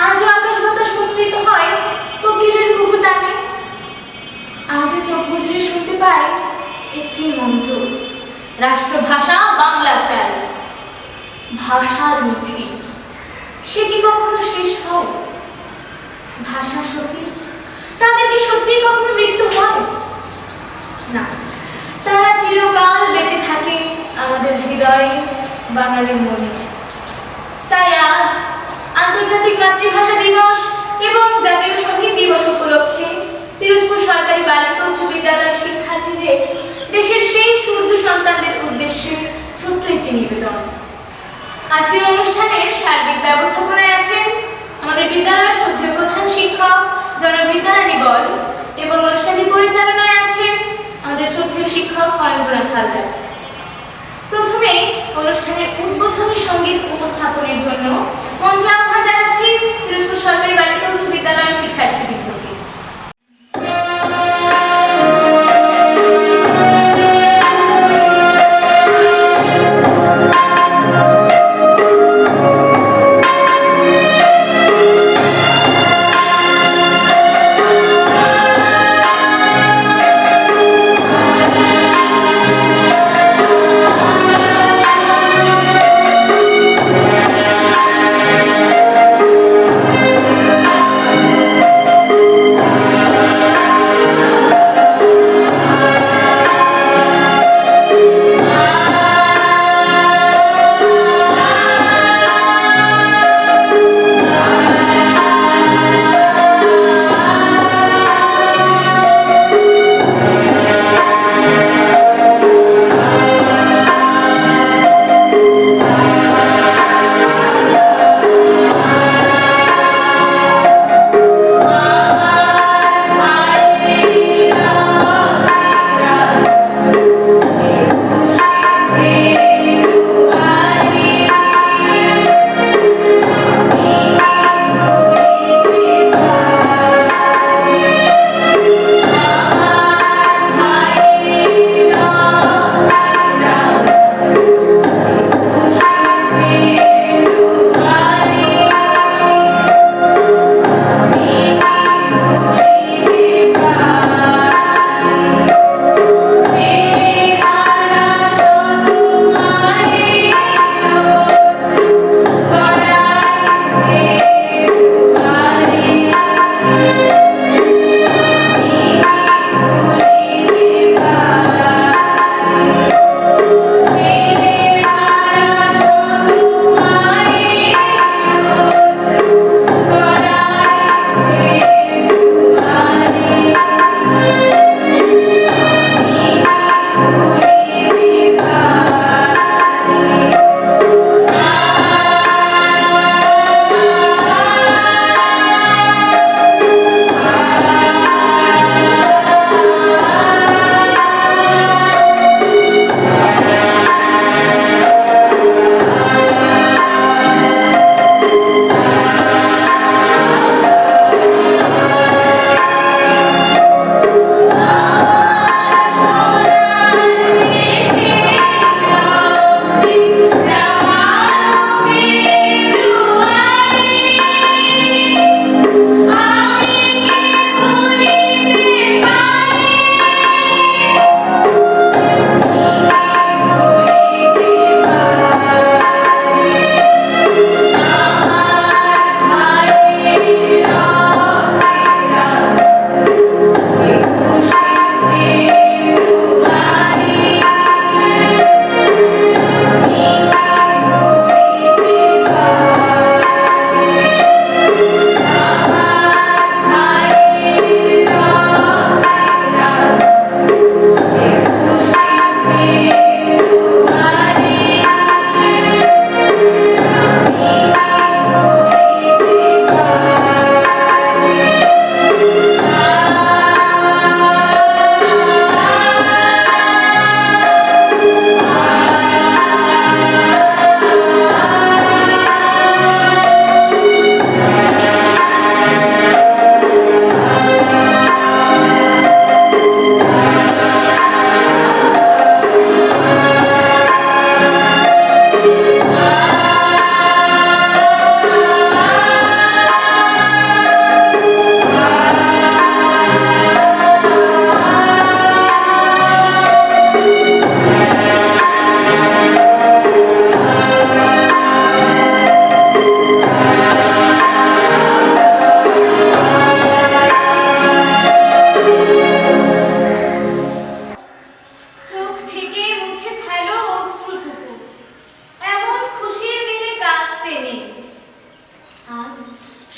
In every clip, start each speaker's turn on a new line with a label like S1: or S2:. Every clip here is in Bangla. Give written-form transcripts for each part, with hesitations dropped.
S1: আজও আকাশ বাতাস মুখরিত হয় কোকিলের কুহুতানে। আজও চোখ বুজলে শুনতে পাই একটি মন্ত্র, রাষ্ট্রভাষা বাংলা চাই। ভাষার মিছিল সে কি কখনো শেষ হয়? ভাষা শহীদ, তাদের কি সত্যিই কখনো মৃত্যু হয়? না, তারা চিরকাল বেঁচে থাকে আমাদের হৃদয়ে, বাঙালির মনে। তাই আজ আন্তর্জাতিক মাতৃভাষা দিবস এবং জাতীয় শহীদ দিবস উপলক্ষে পিরোজপুর সরকারি বালিকা উচ্চ বিদ্যালয়ের শিক্ষার্থীদের দেশের সেই সূর্য সন্তানদের উদ্দেশ্যে ছোট্ট একটি নিবেদন। আজকের অনুষ্ঠানের সার্বিক ব্যবস্থাপনায় আছেন আমাদের বিদ্যালয়ের শ্রদ্ধেয় প্রধান শিক্ষক জনাব রীতারানী বল এবং অনুষ্ঠানটি পরিচালনায় আছেন আমাদের শ্রদ্ধেয় শিক্ষক হরেন্দ্রনাথ হালদার। প্রথমেই অনুষ্ঠানের উদ্বোধনী সঙ্গীত উপস্থাপনের জন্য মঞ্চে আহ্বান জানাচ্ছি পিরোজপুর সরকারি বালিকা উচ্চ বিদ্যালয়ের শিক্ষার্থীবৃন্দকে।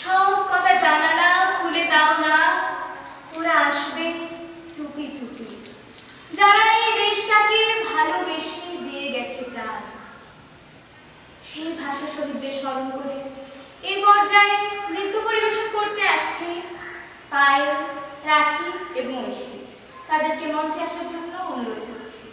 S1: সব কটা জানালা খুলে দাও না, ওরা আসবে চুপি চুপি, যারা এই দেশটাকে ভালোবেসে দিয়ে গেছে প্রাণ। সেই ভাষা শহীদদের স্মরণ করে এই পর্যায়ে নৃত্য পরিবেশন করতে আসছে পায়েল, রাখি এবং ঐশী। তাদেরকে মঞ্চে আসার জন্য অনুরোধ করছি।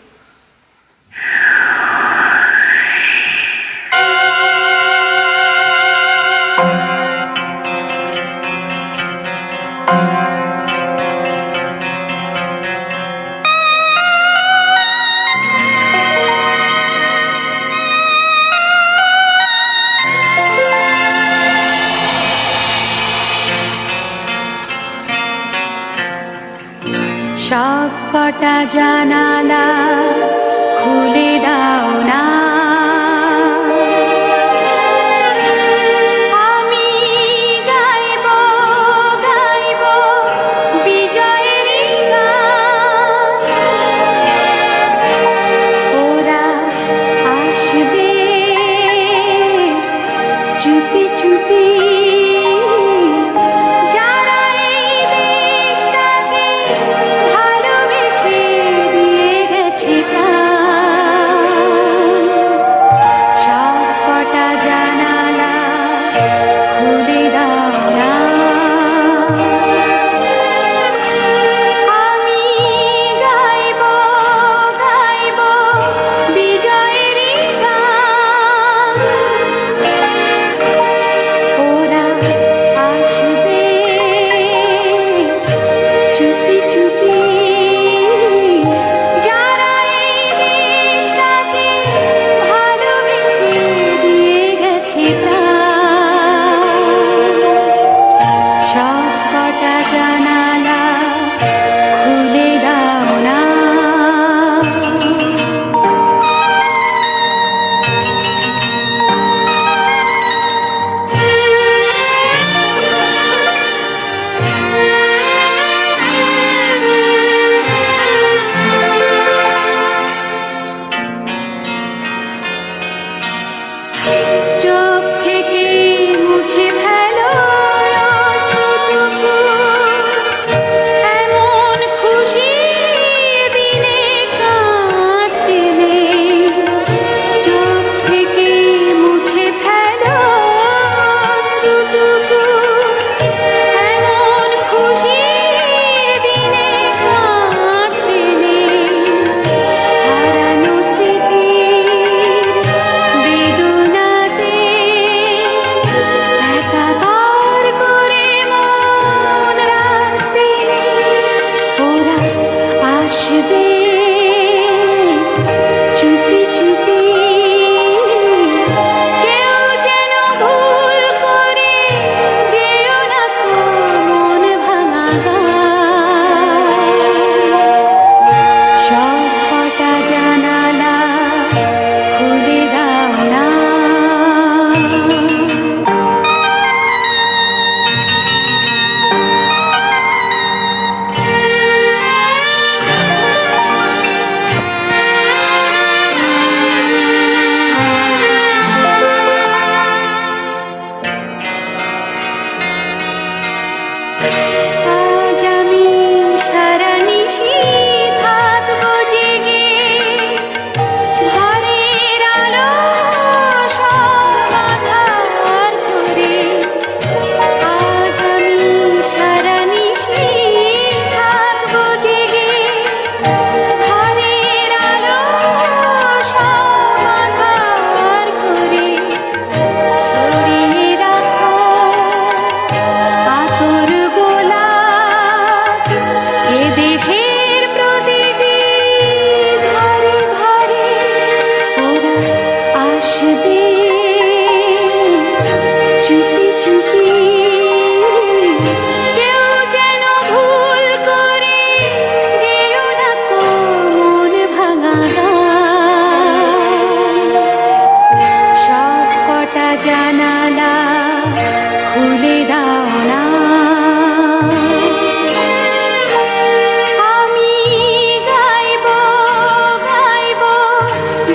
S2: সব কটা জানালা খুলে দাও না, আমি গাইব গাইব বিজয়ের গান। ওরা আসবে চুপি চুপি,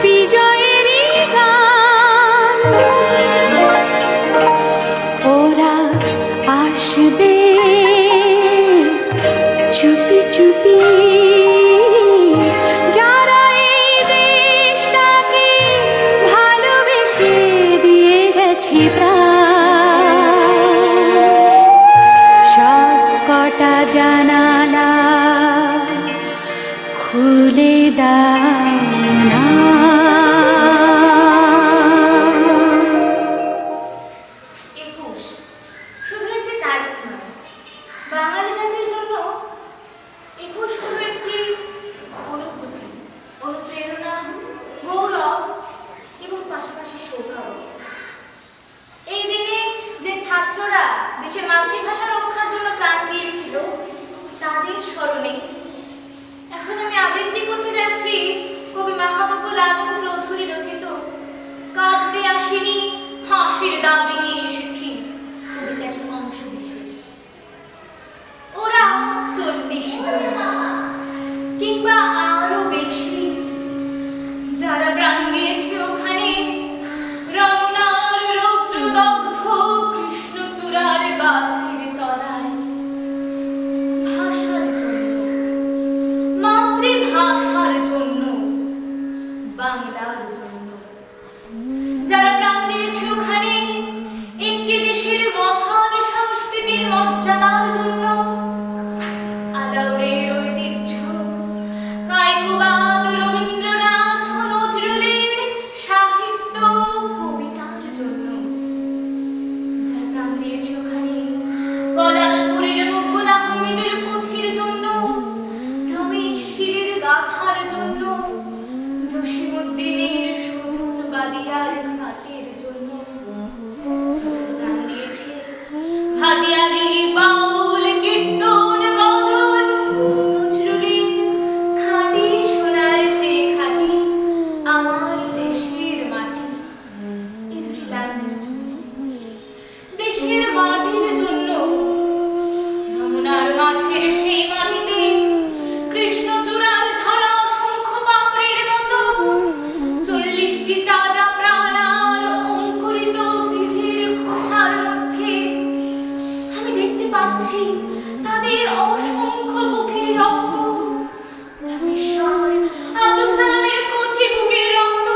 S2: বিজয়ের গান। ওরা আসবে চুপি চুপি যারা এই দেশটাকে ভালোবেসে দিয়ে গেছে প্রাণ সব কটা জানালা খুলে দাও না।
S1: একুশ শুধু একটি তারিখ নয়, বাঙালি জাতির জন্য 21 হলো একটি অনুভূতি, অনুপ্রেরণা, গৌরব এবং পাশাপাশি সৌভাগ্য। এই দিনে যে ছাত্ররা দেশের মাতৃভাষা রক্ষার জন্য প্রাণ দিয়েছিল তাদের স্মরণে এখন আমি আবৃত্তি করতে যাচ্ছি কবি মাহবুবুল আলম চৌধুরী রচিত কাঁদতে আসিনি হাসির দাবি নিয়ে এসেছি কবিতাটির অংশ বিশেষ। ওরা 40 জন কিংবা আরো বেশি যারা প্রাণ দিয়েছে ওখানে রমনার রৌদ্রদগ্ধ কৃষ্ণচূড়ার গাছের তলায় ভাষার জন্য, মাতৃভাষার জন্য, বাংলার জন্য। যারা প্রাণ দিয়েছে ওখানে একটি দেশের মহান সংস্কৃতির মর্যাদার জন্য, আলাউলের ঐতিহ্য, কায়কোবাদ, রবীন্দ্রনাথ, নজরুলের সাহিত্য, কবিতার জন্য। যারা প্রাণ দিয়েছে ওখানে পলাশপুরের মকবুল আহমেদের পুঁথির জন্য, রমেশ শীলের গাথার জন্য, জসীমউদ্দিনের সুজন বাদিয়ার ঘাটের জন্য। যারা প্রাণ দিয়েছে ভাটিয়ালি, বাউল, কীর্তন, গজল, নজরুলের খাঁটি সোনার চেয়ে খাঁটি আমার দেশের মাটি, এই দুটি লাইনের জন্য, দেশের মাটির জন্য। রমনার মাঠের সেই মাটিতে কৃষ্ণচূড়ার ঝরা শঙ্খ পাপড়ির মতো 40টি তাজা প্রাণ আর অঙ্কুরিত বীজের খোসার মধ্যে আমি দেখতে পাচ্ছি তাদের অসংখ্য বুকের রক্ত। রামেশ্বর আব্দুস সালামের কচি বুকের রক্ত,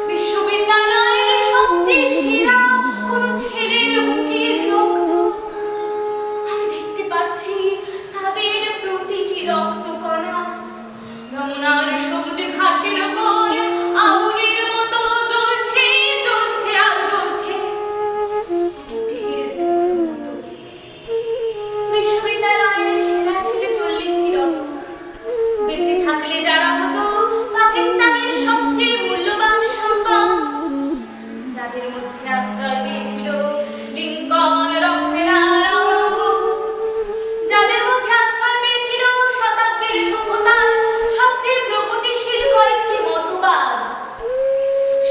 S1: বিশ্ববিদ্যালয়ের সবচেয়ে সেরা কোনো ছেলের বুকের রক্ত। আমি দেখতে পাচ্ছি তাদের প্রতিটি রক্তকণা রমনার সবুজ ঘাসের ওপর আগুনের মতো জ্বলছে, জ্বলছে আর জ্বলছে, ঢের টুকরোর মতো। বিশ্ববিদ্যালয়ের সেরা ছিল 40টি রত্ন, বেঁচে থাকলে যারা হতো পাকিস্তানের সবচেয়ে মূল্যবান সম্পদ, যাদের মধ্যে আশ্রয় পেয়েছিল লিঙ্কন, রকফেলার, আওরঙ্গ, যাদের মধ্যে আশ্রয় পেয়েছিল শতাব্দীর সভ্যতার সবচেয়ে প্রগতিশীল কয়েকটি মতবাদ।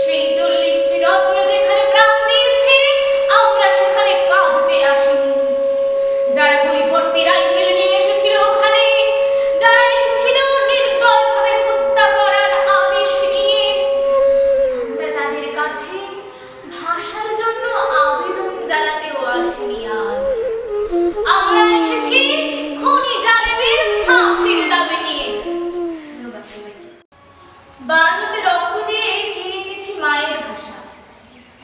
S1: সেই 40টি রত্ন যেখানে প্রাণ দিয়েছে আমরা সেখানে কাঁদতে আসিনি। যারা গুলি ভর্তি রাইফেল নিয়ে এসেছিল ওখানে, যারা এসেছিল নির্দয়ভাবে হত্যা করার আদেশ নিয়ে, আমরা তাদের কাছে ভাষার জন্য আবেদন জানাতেও আসিনি আজ। আমরা এসেছি খনি জালেমের ফাঁসির দাবি নিয়ে। ধন্যবাদ সবাইকে। 52তে রক্ত দিয়ে কিনে এনেছি মায়ের ভাষা,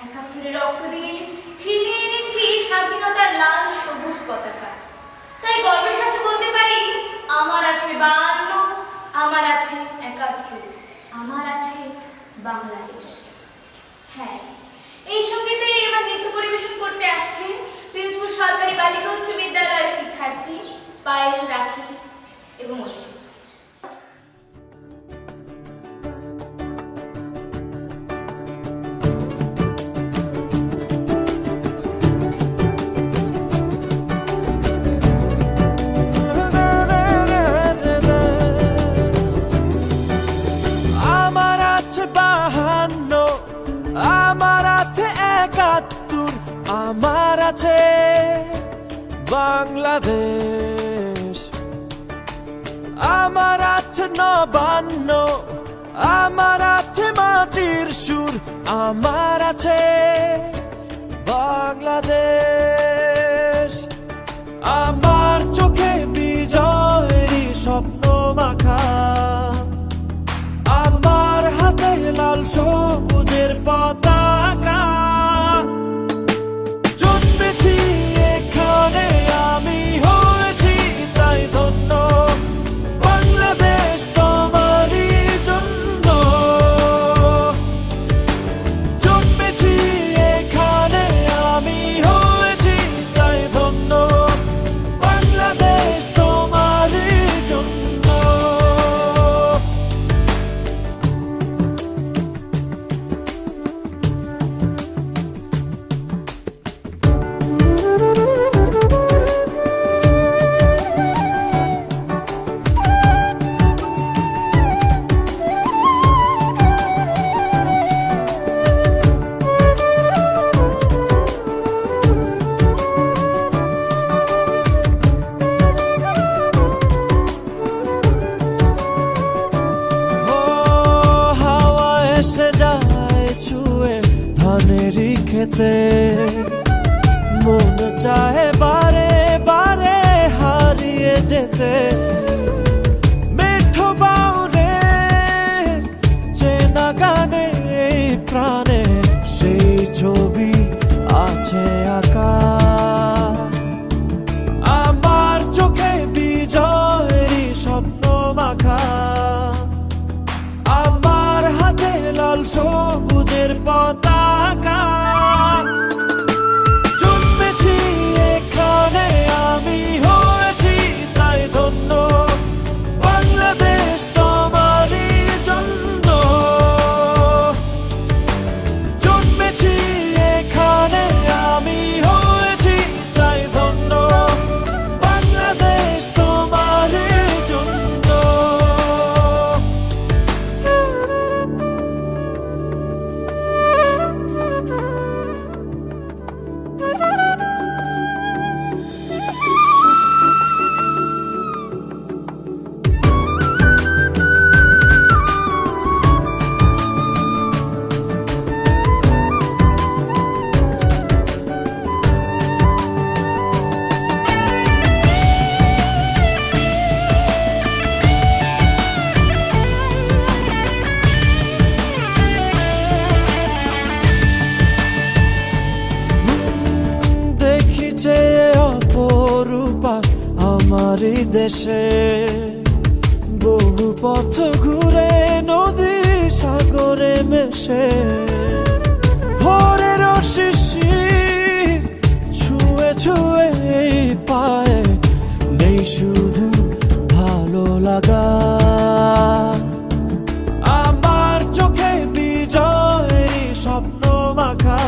S1: 71-এ রক্ত দিয়ে ছিনিয়ে এনেছি স্বাধীনতার লাল সবুজ পতাকা। তাই গর্বের সাথে বলতে পারি আমার আছে 52, আমার আছে 71, আমার আছে বাংলাদেশ। হ্যাঁ, এই সঙ্গীতে এবার নৃত্য পরিবেশন করতে আসছে পিরোজপুর সরকারি বালিকা উচ্চ বিদ্যালয়ের শিক্ষার্থী পায়েল, রাখি এবং ঐশী।
S3: আমার আছে 52, আমার আছে 71, আমার আছে বাংলাদেশ। আমার আছে 59, আমার আছে মাটির সুর, আমার আছে বাংলাদেশ। খেতে মন চাহে বারে বারে হারিয়ে যেতে মেঠো বাউলে চেনা গানে এই প্রাণে সেই ছবি আছে আঁকা আমার চোখে বিজয়েরই স্বপ্ন মাখা আমার হাতে লাল সবুজের পতাকা জন্মেছি এখানে আমি হয়েছি তাই ধন্য বাংলাদেশ তোমারই জন্য জন্মেছি এখানে আমি হয়েছি তাই ধন্য বাংলাদেশ তোমারই জন্য দেখিছে অপরূপা আমারই দেশে বহু পথ ঘুরে নদী সাগরে মেশে ভোরের শিশির ছুঁয়ে ছুঁয়ে এই পায়ে নেই শুধু ভালো লাগা আমার চোখে বিজয়েরই স্বপ্ন মাখা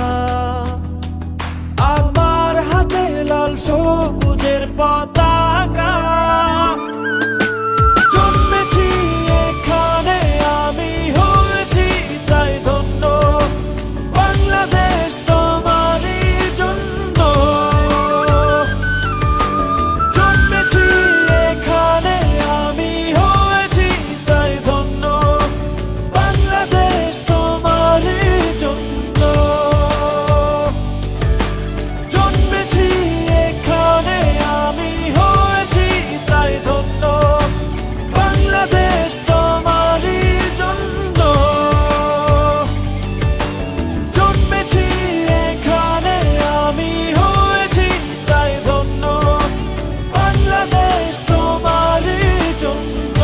S3: আমার হাতে লাল সবুজের পতাকা জন্মেছি এখানে আমি হয়েছি তাই ধন্য বাংলাদেশ তোমারই জন্য জন্মেছি এখানে আমি হয়েছি তাই ধন্য বাংলাদেশ তোমারই জন্য জন্মেছি এখানে আমি হয়েছি তাই ধন্য বাংলাদেশ তোমারই জন্য জন্মেছি এখানে আমি হয়েছি তাই ধন্য বাংলাদেশ তোমারই জন্য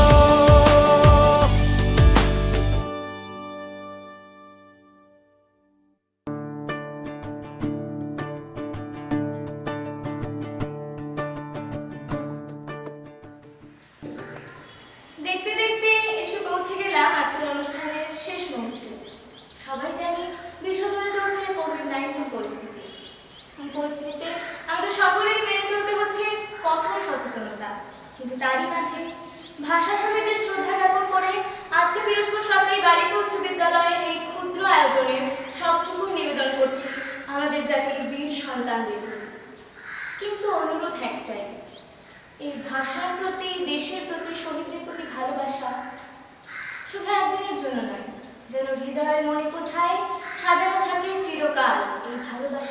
S1: দেখতে দেখতে এসে পৌঁছে গেলাম আজকের অনুষ্ঠানের শেষ মুহূর্তে। সবাই জানি বিশ্বজুড়ে চলছে কোভিড-19 পরিস্থিতি। এই পরিস্থিতিতে আমাদের সকলেরই মেনে চলতে হচ্ছে কঠোর সচেতনতা, কিন্তু তারই মাঝে ভাষা শহীদদের শ্রদ্ধা জ্ঞাপন করে আজকে পিরোজপুর সরকারি বালিকা উচ্চ বিদ্যালয়ের এই ক্ষুদ্র আয়োজনে সবটুকুই নিবেদন করছি আমাদের জাতির বীর সন্তানদের প্রতি। কিন্তু অনুরোধ একটাই, এই ভাষার প্রতি, দেশের প্রতি, শহীদদের প্রতি ভালোবাসা শুধু একদিনের জন্য নয়, যেন হৃদয়ের মণিকোঠায় সাজানো থাকে চিরকাল। এই ভালোবাসা